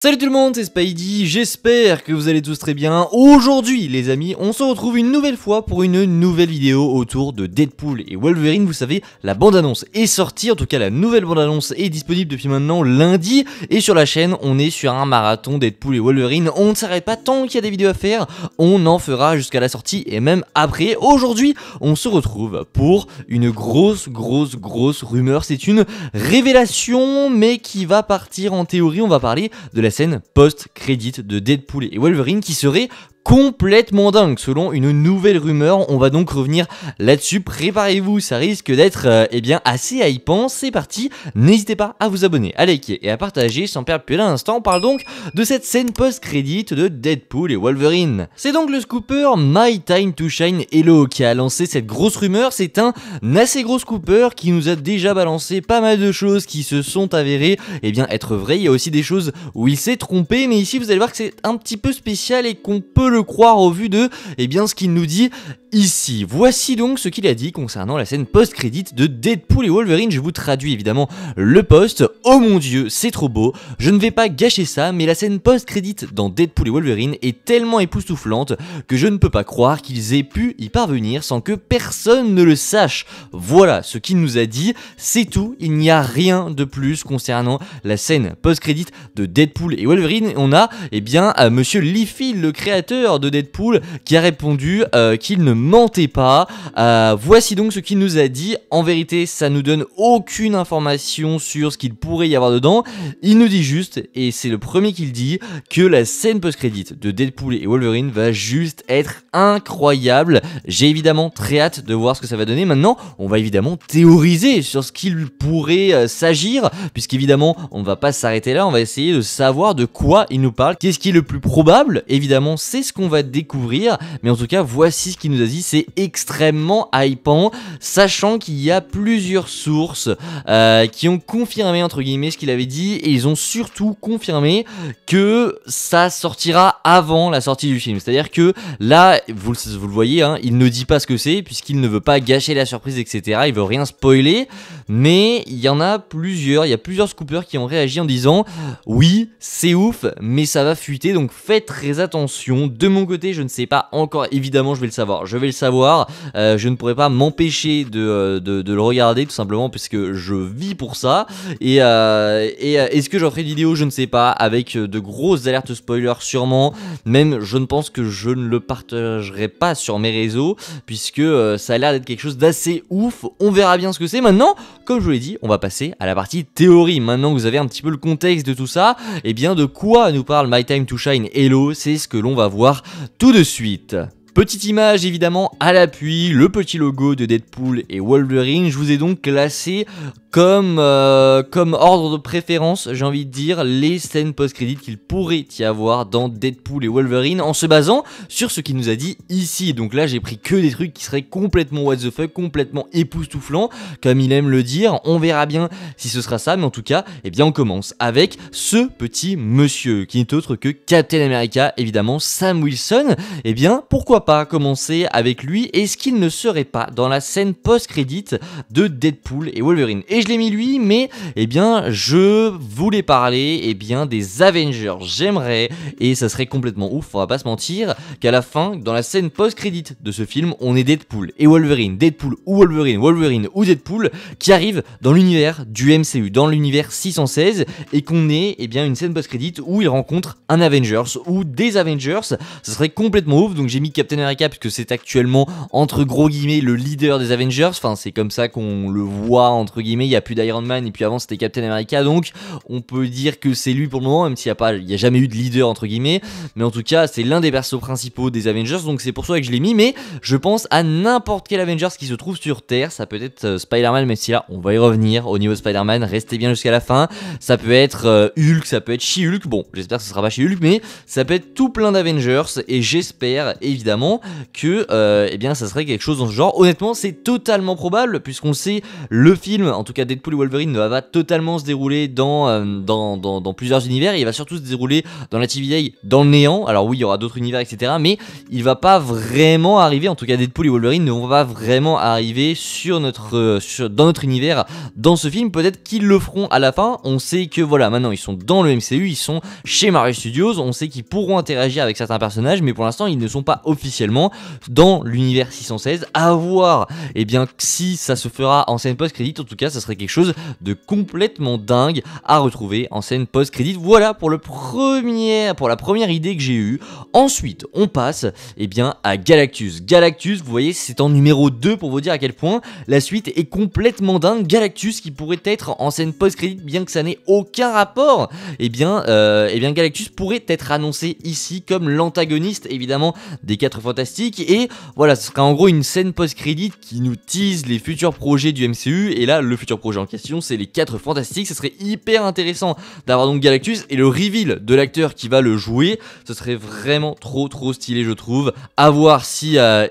Salut tout le monde, c'est Spidey, j'espère que vous allez tous très bien. Aujourd'hui les amis, on se retrouve une nouvelle fois pour une nouvelle vidéo autour de Deadpool et Wolverine. Vous savez, la bande-annonce est sortie, en tout cas la nouvelle bande-annonce est disponible depuis maintenant lundi. Et sur la chaîne, on est sur un marathon Deadpool et Wolverine. On ne s'arrête pas tant qu'il y a des vidéos à faire, on en fera jusqu'à la sortie et même après. Aujourd'hui, on se retrouve pour une grosse rumeur. C'est une révélation mais qui va partir en théorie. On va parler de la scène post-crédit de Deadpool et Wolverine qui serait complètement dingue selon une nouvelle rumeur. On va donc revenir là-dessus, préparez-vous, ça risque d'être assez hypant. C'est parti, n'hésitez pas à vous abonner, à liker et à partager sans perdre plus d'un instant. On parle donc de cette scène post-crédit de Deadpool et Wolverine. C'est donc le scooper My Time to Shine Hello qui a lancé cette grosse rumeur. C'est un assez gros scooper qui nous a déjà balancé pas mal de choses qui se sont avérées être vraies. Il y a aussi des choses où il s'est trompé, mais ici vous allez voir que c'est un petit peu spécial et qu'on peut le croire au vu de ce qu'il nous dit ici. Voici donc ce qu'il a dit concernant la scène post-crédit de Deadpool et Wolverine. Je vous traduis évidemment le post. Oh mon dieu, c'est trop beau. Je ne vais pas gâcher ça, mais la scène post-crédit dans Deadpool et Wolverine est tellement époustouflante que je ne peux pas croire qu'ils aient pu y parvenir sans que personne ne le sache. Voilà ce qu'il nous a dit, c'est tout. Il n'y a rien de plus concernant la scène post-crédit de Deadpool et Wolverine. On a monsieur Liefeld, le créateur de Deadpool, qui a répondu qu'il ne mentait pas. Voici donc ce qu'il nous a dit. En vérité, ça nous donne aucune information sur ce qu'il pourrait y avoir dedans. Il nous dit juste, et c'est le premier qu'il dit, que la scène post-crédit de Deadpool et Wolverine va juste être incroyable. J'ai évidemment très hâte de voir ce que ça va donner. Maintenant, on va évidemment théoriser sur ce qu'il pourrait s'agir, puisqu'évidemment, on ne va pas s'arrêter là. On va essayer de savoir de quoi il nous parle. Qu'est-ce qui est le plus probable? Évidemment, c'est ce qu'on va découvrir, mais en tout cas voici ce qu'il nous a dit. C'est extrêmement hypant, sachant qu'il y a plusieurs sources qui ont confirmé entre guillemets ce qu'il avait dit, et ils ont surtout confirmé que ça sortira avant la sortie du film. C'est à dire que là vous le voyez, il ne dit pas ce que c'est puisqu'il ne veut pas gâcher la surprise, etc. Il veut rien spoiler, mais il y en a plusieurs, il y a plusieurs scoopers qui ont réagi en disant oui c'est ouf mais ça va fuiter, donc faites très attention. De mon côté je ne sais pas encore, évidemment je vais le savoir, je ne pourrai pas m'empêcher de le regarder tout simplement puisque je vis pour ça, et est-ce que j'en ferai une vidéo, je ne sais pas, avec de grosses alertes spoilers sûrement, même je ne pense que je ne le partagerai pas sur mes réseaux puisque ça a l'air d'être quelque chose d'assez ouf. On verra bien ce que c'est. Maintenant, comme je vous l'ai dit, on va passer à la partie théorie. Maintenant que vous avez un petit peu le contexte de tout ça, de quoi nous parle My Time to Shine Hello, c'est ce que l'on va voir tout de suite. Petite image évidemment à l'appui, le petit logo de Deadpool et Wolverine. Je vous ai donc classé comme ordre de préférence, j'ai envie de dire, les scènes post-crédit qu'il pourrait y avoir dans Deadpool et Wolverine en se basant sur ce qu'il nous a dit ici. Donc là j'ai pris que des trucs qui seraient complètement what the fuck, complètement époustouflants comme il aime le dire. On verra bien si ce sera ça, mais en tout cas on commence avec ce petit monsieur qui n'est autre que Captain America, évidemment Sam Wilson. Pourquoi pas commencer avec lui? Est-ce qu'il ne serait pas dans la scène post-crédit de Deadpool et Wolverine? Et je l'ai mis lui, mais je voulais parler des Avengers. J'aimerais, et ça serait complètement ouf, on va pas se mentir, qu'à la fin, dans la scène post-crédit de ce film, on ait Deadpool et Wolverine, Deadpool ou Wolverine, Wolverine ou Deadpool qui arrivent dans l'univers du MCU, dans l'univers 616, et qu'on ait une scène post-crédit où ils rencontrent un Avengers ou des Avengers. Ça serait complètement ouf. Donc j'ai mis Captain America puisque c'est actuellement entre gros guillemets le leader des Avengers, enfin c'est comme ça qu'on le voit entre guillemets. Il n'y a plus d'Iron Man et puis avant c'était Captain America, donc on peut dire que c'est lui pour le moment, même s'il n'y a jamais eu de leader entre guillemets, mais en tout cas c'est l'un des persos principaux des Avengers, donc c'est pour ça que je l'ai mis. Mais je pense à n'importe quel Avengers qui se trouve sur Terre. Ça peut être Spider-Man, mais si là on va y revenir au niveau Spider-Man, restez bien jusqu'à la fin. Ça peut être Hulk, ça peut être She-Hulk, bon j'espère que ce sera pas She-Hulk, mais ça peut être tout plein d'Avengers, et j'espère évidemment que ça serait quelque chose dans ce genre. Honnêtement c'est totalement probable puisqu'on sait le film, en tout cas cas Deadpool et Wolverine ne va pas totalement se dérouler dans plusieurs univers, il va surtout se dérouler dans la TVA, dans le néant. Alors oui, il y aura d'autres univers, etc. Mais il va pas vraiment arriver, en tout cas Deadpool et Wolverine ne vont pas vraiment arriver dans notre univers, dans ce film. Peut-être qu'ils le feront à la fin. On sait que voilà, maintenant ils sont dans le MCU, ils sont chez Marvel Studios, on sait qu'ils pourront interagir avec certains personnages, mais pour l'instant ils ne sont pas officiellement dans l'univers 616. À voir, et bien si ça se fera en scène post-crédit, en tout cas ça serait quelque chose de complètement dingue à retrouver en scène post-crédit. Voilà pour la première idée que j'ai eue. Ensuite on passe à Galactus. Galactus, vous voyez, c'est en numéro 2 pour vous dire à quel point la suite est complètement dingue. Galactus qui pourrait être en scène post-crédit, bien que ça n'ait aucun rapport, Galactus pourrait être annoncé ici comme l'antagoniste évidemment des 4 Fantastiques, et voilà, ce sera en gros une scène post-crédit qui nous tease les futurs projets du MCU, et là le futur projet en question c'est les 4 Fantastiques. Ce serait hyper intéressant d'avoir donc Galactus, et le reveal de l'acteur qui va le jouer, ce serait vraiment trop stylé je trouve. À voir si ça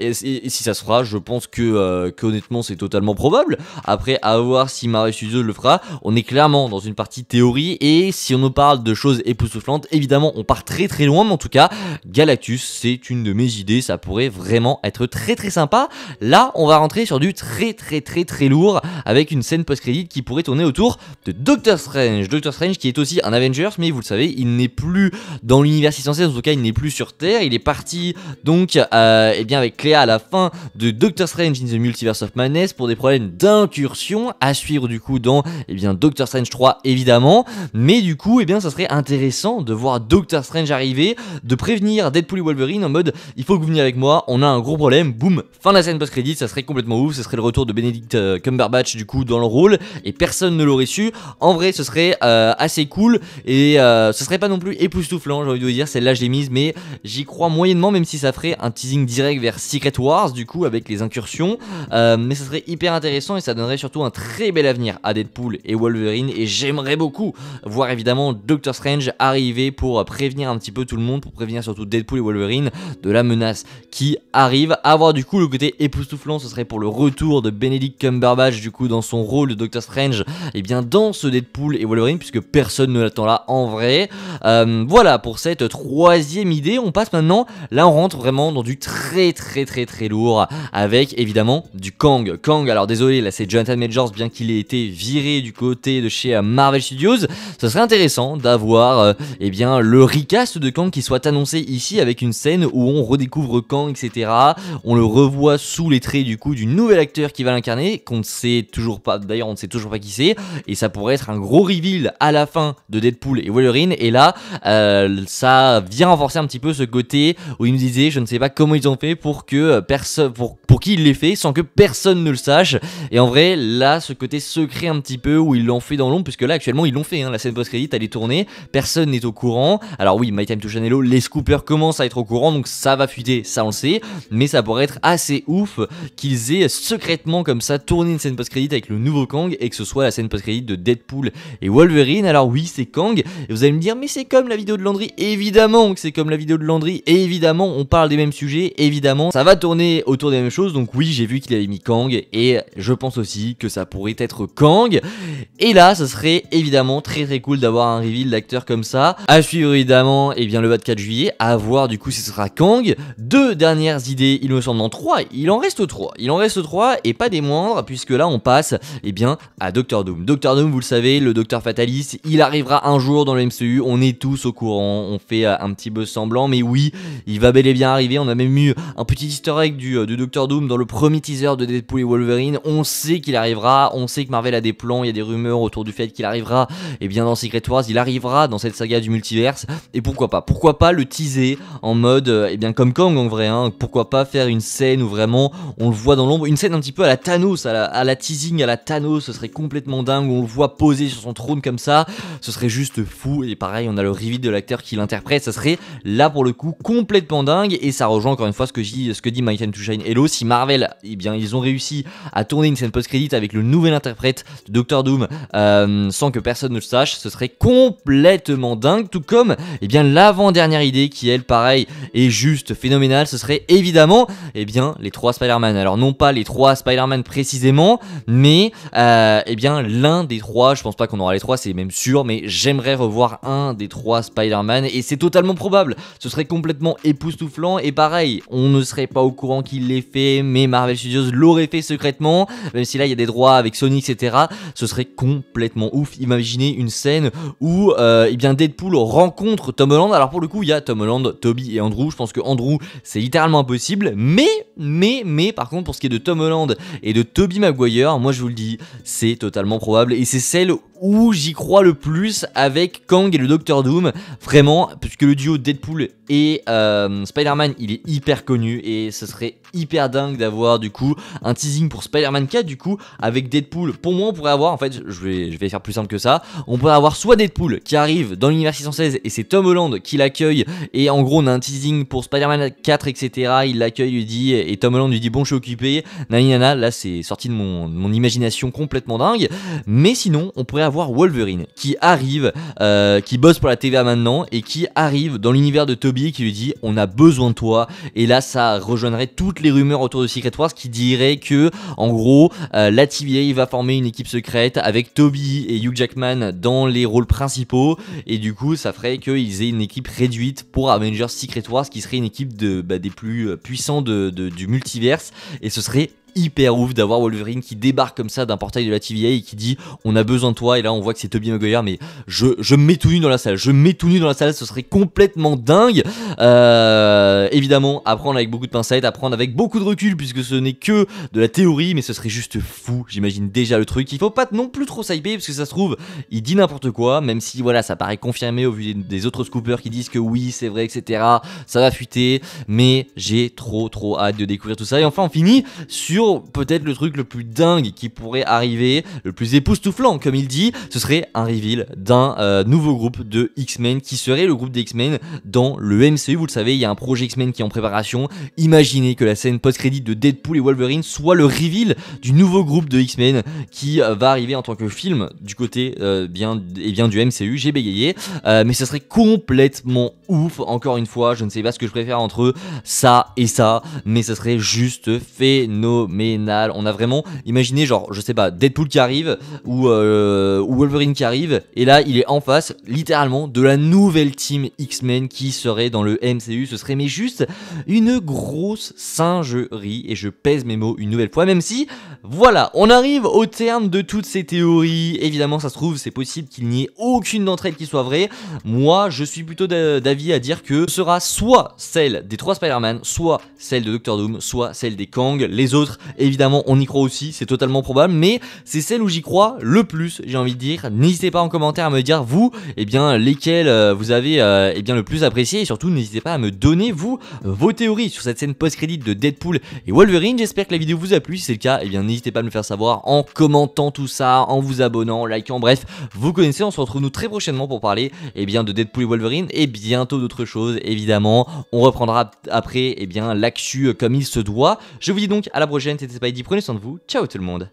se fera. Je pense que honnêtement c'est totalement probable. Après, à voir si Marvel Studios le fera. On est clairement dans une partie théorie, et si on nous parle de choses époustouflantes, évidemment on part très loin, mais en tout cas Galactus c'est une de mes idées, ça pourrait vraiment être très sympa. Là on va rentrer sur du très lourd, avec une scène post-crédit qui pourrait tourner autour de Doctor Strange. Doctor Strange qui est aussi un Avengers, mais vous le savez, il n'est plus dans l'univers 616, en tout cas il n'est plus sur Terre. Il est parti donc avec Cléa à la fin de Doctor Strange in the Multiverse of Madness pour des problèmes d'incursion, à suivre du coup dans Doctor Strange 3 évidemment. Mais du coup ça serait intéressant de voir Doctor Strange arriver, de prévenir Deadpool et Wolverine en mode il faut que vous veniez avec moi, on a un gros problème, boum, fin de la scène post-crédit. Ça serait complètement ouf, ce serait le retour de Benedict Cumberbatch du coup dans le rôle, et personne ne l'aurait su. En vrai ce serait assez cool, et ce serait pas non plus époustouflant, j'ai envie de vous dire, celle-là je l'ai mise, mais j'y crois moyennement, même si ça ferait un teasing direct vers Secret Wars du coup avec les incursions, mais ça serait hyper intéressant, et ça donnerait surtout un très bel avenir à Deadpool et Wolverine. Et j'aimerais beaucoup voir évidemment Doctor Strange arriver pour prévenir un petit peu tout le monde, pour prévenir surtout Deadpool et Wolverine de la menace qui arrive. À voir du coup le côté époustouflant, ce serait pour le retour de Benedict Cumberbatch du coup dans son rôle de Doctor Strange, dans ce Deadpool et Wolverine, puisque personne ne l'attend là en vrai. Voilà pour cette troisième idée. On passe maintenant, là on rentre vraiment dans du très lourd, avec évidemment du Kang. Alors désolé, là c'est Jonathan Majors, bien qu'il ait été viré du côté de chez Marvel Studios. Ce serait intéressant d'avoir le recast de Kang qui soit annoncé ici, avec une scène où on redécouvre Kang, etc. On le revoit sous les traits du coup du nouvel acteur qui va l'incarner, qu'on ne sait toujours pas, d'ailleurs on ne sait toujours pas qui c'est, et ça pourrait être un gros reveal à la fin de Deadpool et Wolverine. Et là ça vient renforcer un petit peu ce côté où il nous disait, je ne sais pas comment ils ont fait pour que personne, pour qui il l'ait fait sans que personne ne le sache. Et en vrai là ce côté secret un petit peu où ils l'ont fait dans l'ombre, puisque là actuellement ils l'ont fait, la scène post-crédit elle est tournée, personne n'est au courant. Alors oui, My Time to Shine Hello, les scoopers commencent à être au courant, donc ça va fuiter, ça on le sait, mais ça pourrait être assez ouf qu'ils aient secrètement comme ça tourné une scène post-crédit avec le nouveau Kang, et que ce soit la scène post-crédit de Deadpool et Wolverine. Alors oui, c'est Kang, et vous allez me dire mais c'est comme la vidéo de Landry. Évidemment que c'est comme la vidéo de Landry, et évidemment on parle des mêmes sujets, évidemment ça va tourner autour des mêmes choses. Donc oui, j'ai vu qu'il avait mis Kang, et je pense aussi que ça pourrait être Kang. Et là ce serait évidemment très cool d'avoir un reveal d'acteur comme ça, à suivre évidemment le 24 juillet, à voir du coup si ce sera Kang. Deux dernières idées, il me semble, en 3, il en reste 3, et pas des moindres, puisque là on passe à Doctor Doom. Doctor Doom, vous le savez, le docteur fataliste, il arrivera un jour dans le MCU, on est tous au courant, on fait un petit buzz semblant, mais oui, il va bel et bien arriver. On a même eu un petit easter egg de Doctor Doom dans le premier teaser de Deadpool et Wolverine. On sait qu'il arrivera, on sait que Marvel a des plans, il y a des rumeurs autour du fait qu'il arrivera dans Secret Wars, il arrivera dans cette saga du multiverse, et pourquoi pas le teaser en mode comme Kang en vrai, pourquoi pas faire une scène où vraiment on le voit dans l'ombre, une scène un petit peu à la Thanos, à la teasing à la Thanos, ce serait complètement dingue, où on le voit posé sur son trône comme ça, ce serait juste fou. Et pareil, on a le reveal de l'acteur qui l'interprète, ça serait là pour le coup complètement dingue, et ça rejoint encore une fois ce que dit My Time to Shine Hello. Si Marvel, ils ont réussi à tourner une scène post-crédit avec le nouvel interprète de Doctor Doom sans que personne ne le sache, ce serait complètement dingue. Tout comme l'avant-dernière idée qui elle pareil est juste phénoménale, ce serait évidemment les 3 Spider-Man. Alors non pas les 3 Spider-Man précisément, mais eh bien l'un des trois, je pense pas qu'on aura les trois, c'est même sûr, mais j'aimerais revoir un des trois Spider-Man, et c'est totalement probable. Ce serait complètement époustouflant, et pareil, on ne serait pas au courant qu'il l'ait fait, mais Marvel Studios l'aurait fait secrètement, même si là il y a des droits avec Sony, etc. Ce serait complètement ouf. Imaginez une scène où eh bien Deadpool rencontre Tom Holland. Alors pour le coup, il y a Tom Holland, Tobey et Andrew. Je pense que Andrew, c'est littéralement impossible, mais par contre, pour ce qui est de Tom Holland et de Tobey Maguire, moi je vous le dis, c'est totalement probable, et c'est celle où j'y crois le plus avec Kang et le Docteur Doom, vraiment, puisque le duo Deadpool et Spider-Man, il est hyper connu, et ce serait hyper dingue d'avoir du coup un teasing pour Spider-Man 4 du coup avec Deadpool. Pour moi on pourrait avoir, en fait je vais faire plus simple que ça, on pourrait avoir soit Deadpool qui arrive dans l'univers 616 et c'est Tom Holland qui l'accueille, et en gros on a un teasing pour Spider-Man 4 etc, il l'accueille, lui dit, et Tom Holland lui dit bon je suis occupé, nanana, là c'est sorti de mon imagination complètement dingue. Mais sinon on pourrait avoir Wolverine qui arrive, qui bosse pour la TVA maintenant, et qui arrive dans l'univers de Tobey, qui lui dit on a besoin de toi, et là ça rejoindrait toutes les rumeurs autour de Secret Wars qui diraient que en gros la TVA va former une équipe secrète avec Tobey et Hugh Jackman dans les rôles principaux, et du coup ça ferait qu'ils aient une équipe réduite pour Avengers Secret Wars qui serait une équipe des plus puissants du multiverse, et ce serait hyper ouf d'avoir Wolverine qui débarque comme ça d'un portail de la TVA et qui dit on a besoin de toi, et là on voit que c'est Tobey Maguire, mais je me mets tout nu dans la salle, ce serait complètement dingue. Évidemment à prendre avec beaucoup de pincettes, à prendre avec beaucoup de recul puisque ce n'est que de la théorie, mais ce serait juste fou, j'imagine déjà le truc. Il faut pas non plus trop s'hyper parce que ça se trouve il dit n'importe quoi, même si voilà ça paraît confirmé au vu des autres scoopers qui disent que oui c'est vrai etc, ça va fuiter, mais j'ai trop hâte de découvrir tout ça. Et enfin on finit sur peut-être le truc le plus dingue qui pourrait arriver, le plus époustouflant comme il dit, ce serait un reveal d'un nouveau groupe de X-Men qui serait le groupe des X-Men dans le MCU. Vous le savez, il y a un projet X-Men qui est en préparation. Imaginez que la scène post-crédit de Deadpool et Wolverine soit le reveal du nouveau groupe de X-Men qui va arriver en tant que film du côté bien du MCU. J'ai bégayé, mais ce serait complètement ouf. Encore une fois, je ne sais pas ce que je préfère entre ça et ça, mais ce serait juste phénoménal. On a vraiment imaginé genre je sais pas Deadpool qui arrive ou Wolverine qui arrive, et là il est en face littéralement de la nouvelle team X-Men qui serait dans le MCU. Ce serait mais juste une grosse singerie, et je pèse mes mots une nouvelle fois, même si voilà on arrive au terme de toutes ces théories. Évidemment ça se trouve c'est possible qu'il n'y ait aucune d'entre elles qui soit vraie. Moi je suis plutôt d'avis à dire que ce sera soit celle des 3 Spider-Man, soit celle de Doctor Doom, soit celle des Kang. Les autres évidemment on y croit aussi, c'est totalement probable, mais c'est celle où j'y crois le plus, j'ai envie de dire. N'hésitez pas en commentaire à me dire vous, eh bien lesquels vous avez eh bien le plus apprécié, et surtout n'hésitez pas à me donner vous vos théories sur cette scène post-crédit de Deadpool et Wolverine. J'espère que la vidéo vous a plu, si c'est le cas, eh bien n'hésitez pas à me le faire savoir en commentant tout ça, en vous abonnant, en likant, bref, vous connaissez. On se retrouve nous très prochainement pour parler eh bien de Deadpool et Wolverine, et bientôt d'autres choses évidemment. On reprendra après eh bien l'actu comme il se doit. Je vous dis donc à la prochaine, c'était Spidey, prenez soin de vous, ciao tout le monde.